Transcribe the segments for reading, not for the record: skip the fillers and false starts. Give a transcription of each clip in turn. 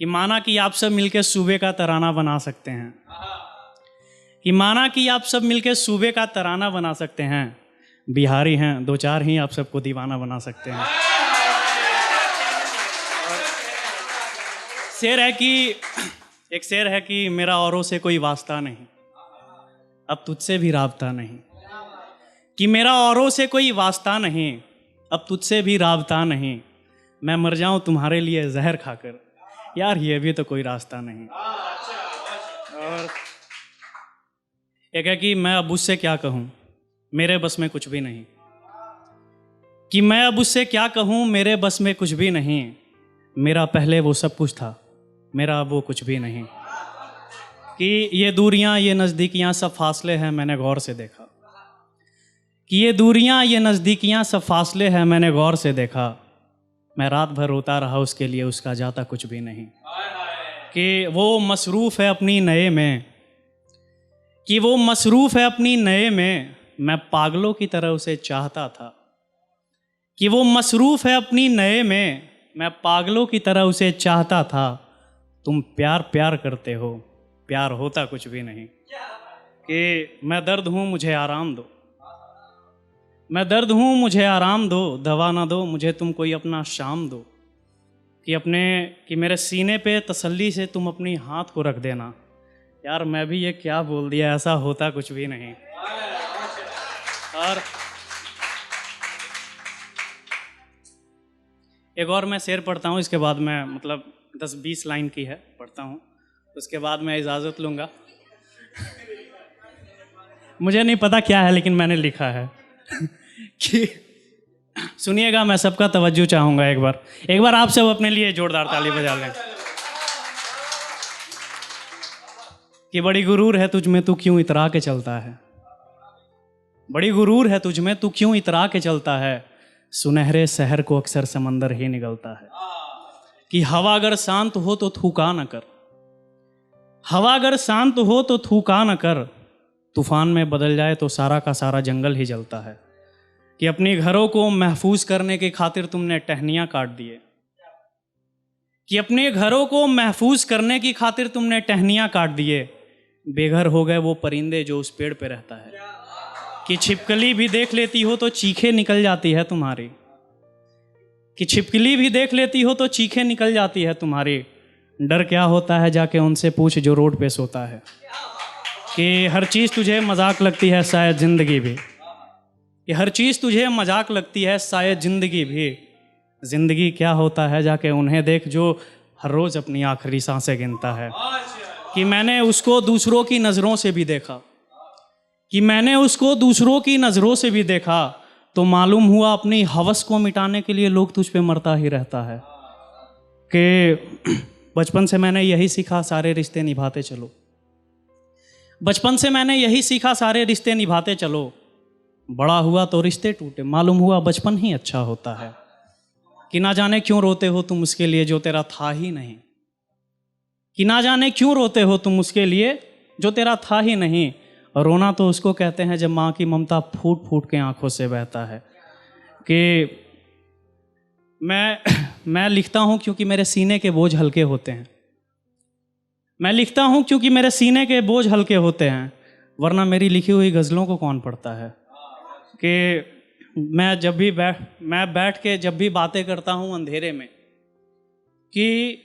कि माना कि आप सब मिलकर सूबे का तराना बना सकते हैं, कि माना कि आप सब मिलकर सूबे का तराना बना सकते हैं, बिहारी हैं दो चार ही आप सबको दीवाना बना सकते हैं। शेर है कि एक शेर है कि मेरा औरों से कोई वास्ता नहीं, अब तुझसे भी राबता नहीं, कि मेरा औरों से कोई वास्ता नहीं, अब तुझसे भी राबता नहीं, मैं मर जाऊं तुम्हारे लिए जहर खाकर, यार ये भी तो कोई रास्ता नहीं। और एक है कि मैं अब उससे क्या कहूँ, मेरे बस में कुछ भी नहीं, कि मैं अब उससे क्या कहूँ, मेरे बस में कुछ भी नहीं, मेरा पहले वो सब कुछ था, मेरा अब वो कुछ भी नहीं, कि ये दूरियां ये नज़दीकियां सब फासले हैं मैंने गौर से देखा, कि ये दूरियां ये नज़दीकियां सब फासले हैं मैंने गौर से देखा, मैं रात भर रोता रहा उसके लिए, उसका जाता कुछ भी नहीं, कि वो मसरूफ़ है अपनी नए में, कि वो मसरूफ़ है अपनी नए में, मैं पागलों की तरह उसे चाहता था, कि वो मसरूफ़ है अपनी नए में, मैं पागलों की तरह उसे चाहता था, तुम प्यार प्यार करते हो, प्यार होता कुछ भी नहीं, कि मैं दर्द हूँ मुझे आराम दो, मैं दर्द हूँ मुझे आराम दो, दवा ना दो मुझे तुम कोई अपना शाम दो, कि मेरे सीने पे तसल्ली से तुम अपनी हाथ को रख देना, यार मैं भी ये क्या बोल दिया, ऐसा होता कुछ भी नहीं। और एक और मैं शेर पढ़ता हूँ, इसके बाद मैं मतलब 10-20 लाइन की है पढ़ता हूँ, उसके बाद मैं इजाज़त लूँगा। मुझे नहीं पता क्या है लेकिन मैंने लिखा है कि सुनिएगा, मैं सबका तवज्जो चाहूँगा। एक बार आप सब अपने लिए जोरदार ताली बजा लें। कि बड़ी गुरूर है तुझ में तू क्यों इतरा के चलता है, बड़ी गुरूर है तुझ में तू क्यों इतरा के चलता है, सुनहरे शहर को अक्सर समंदर ही निगलता है, कि हवा अगर शांत हो तो थूका न कर, हवा अगर शांत हो तो थूका न कर, तूफान में बदल जाए तो सारा का सारा जंगल ही जलता है, कि अपने घरों को महफूज करने की खातिर तुमने टहनियाँ काट दिए, कि अपने घरों को महफूज करने की खातिर तुमने टहनियाँ काट दिए, बेघर हो गए वो परिंदे जो उस पेड़ पे रहता है, कि छिपकली भी देख लेती हो तो चीखें निकल जाती है तुम्हारी, कि छिपकली भी देख लेती हो तो चीखें निकल जाती है तुम्हारी, डर क्या होता है जाके उनसे पूछ जो रोड पे सोता है, कि हर चीज़ तुझे मजाक लगती है शायद ज़िंदगी भी, कि हर चीज़ तुझे मजाक लगती है शायद ज़िंदगी भी, ज़िंदगी क्या होता है जाके उन्हें देख जो हर रोज़ अपनी आखिरी सांसें गिनता है, कि मैंने उसको दूसरों की नज़रों से भी देखा, कि मैंने उसको दूसरों की नज़रों से भी देखा, तो मालूम हुआ अपनी हवस को मिटाने के लिए लोग तुझ पे मरता ही रहता है, कि बचपन से मैंने यही सीखा सारे रिश्ते निभाते चलो, बचपन से मैंने यही सीखा सारे रिश्ते निभाते चलो, बड़ा हुआ तो रिश्ते टूटे मालूम हुआ बचपन ही अच्छा होता है, कि ना जाने क्यों रोते हो तुम उसके लिए जो तेरा था ही नहीं, कि ना जाने क्यों रोते हो तुम उसके लिए जो तेरा था ही नहीं, और रोना तो उसको कहते हैं जब माँ की ममता फूट फूट के आंखों से बहता है, कि मैं लिखता हूँ क्योंकि मेरे सीने के बोझ हल्के होते हैं, मैं लिखता हूँ क्योंकि मेरे सीने के बोझ हल्के होते हैं, वरना मेरी लिखी हुई गज़लों को कौन पढ़ता है, कि मैं बैठ के जब भी बातें करता हूँ अंधेरे में, कि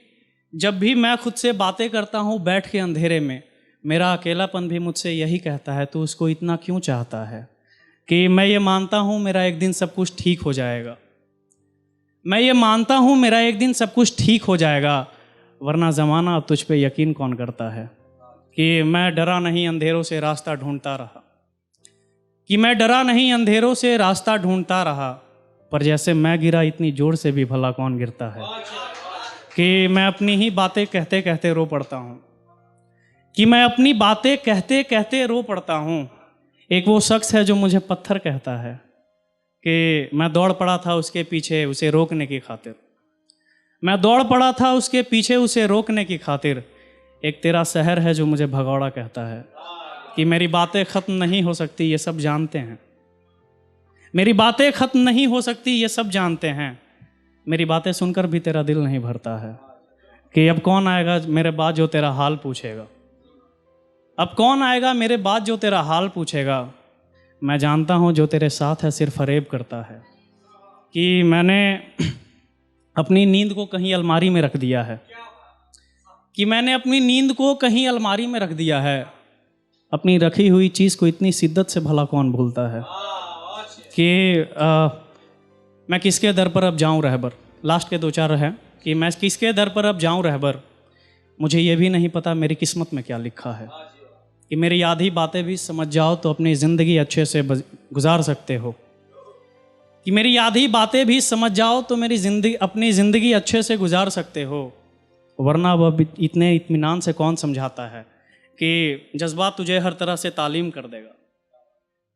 जब भी मैं खुद से बातें करता हूँ बैठ के अंधेरे में, मेरा अकेलापन भी मुझसे यही कहता है तू उसको इतना क्यों चाहता है, कि मैं ये मानता हूँ मेरा एक दिन सब कुछ ठीक हो जाएगा, मैं ये मानता हूँ मेरा एक दिन सब कुछ ठीक हो जाएगा, वरना ज़माना अब तुझ पे यकीन कौन करता है, कि मैं डरा नहीं अंधेरों से रास्ता ढूंढता रहा, कि मैं डरा नहीं अंधेरों से रास्ता ढूंढता रहा, पर जैसे मैं गिरा इतनी जोर से भी भला कौन गिरता है, कि मैं अपनी ही बातें कहते कहते रो पड़ता हूँ, कि मैं अपनी बातें कहते कहते रो पड़ता हूँ, एक वो शख्स है जो मुझे पत्थर कहता है, कि मैं दौड़ पड़ा था उसके पीछे उसे रोकने की खातिर, मैं दौड़ पड़ा था उसके पीछे उसे रोकने की खातिर, एक तेरा शहर है जो मुझे भगौड़ा कहता है, कि मेरी बातें ख़त्म नहीं हो सकती ये सब जानते हैं, मेरी बातें ख़त्म नहीं हो सकती ये सब जानते हैं, मेरी बातें सुनकर भी तेरा दिल नहीं भरता है, कि अब कौन आएगा मेरे बाद जो तेरा हाल पूछेगा, अब कौन आएगा मेरे बाद जो तेरा हाल पूछेगा। मैं जानता हूँ जो तेरे साथ है सिर्फ फरेब करता है। कि मैंने अपनी नींद को कहीं अलमारी में रख दिया है, कि मैंने अपनी नींद को कहीं अलमारी में रख दिया है। अपनी रखी हुई चीज़ को इतनी शिद्दत से भला कौन भूलता है। कि मैं किसके दर पर अब जाऊं रहबर, लास्ट के 2-4 है कि मैं किसके दर पर अब जाऊं रहबर, मुझे ये भी नहीं पता मेरी किस्मत में क्या लिखा है। कि मेरी आधी बातें भी समझ जाओ तो अपनी ज़िंदगी अच्छे से गुजार सकते हो। कि मेरी आधी बातें भी समझ जाओ तो अपनी ज़िंदगी अच्छे से गुजार सकते हो। वरना वह इतने इत्मीनान से कौन समझाता है कि जज्बात तुझे हर तरह से तालीम कर देगा,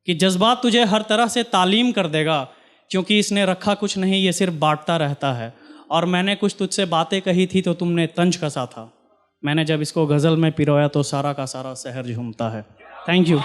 कि जज्बात तुझे हर तरह से तालीम कर देगा। क्योंकि इसने रखा कुछ नहीं, ये सिर्फ बांटता रहता है। और मैंने कुछ तुझसे बातें कही थी तो तुमने तंज कसा था। मैंने जब इसको गज़ल में पिरोया तो सारा का सारा शहर झूमता है। Thank you.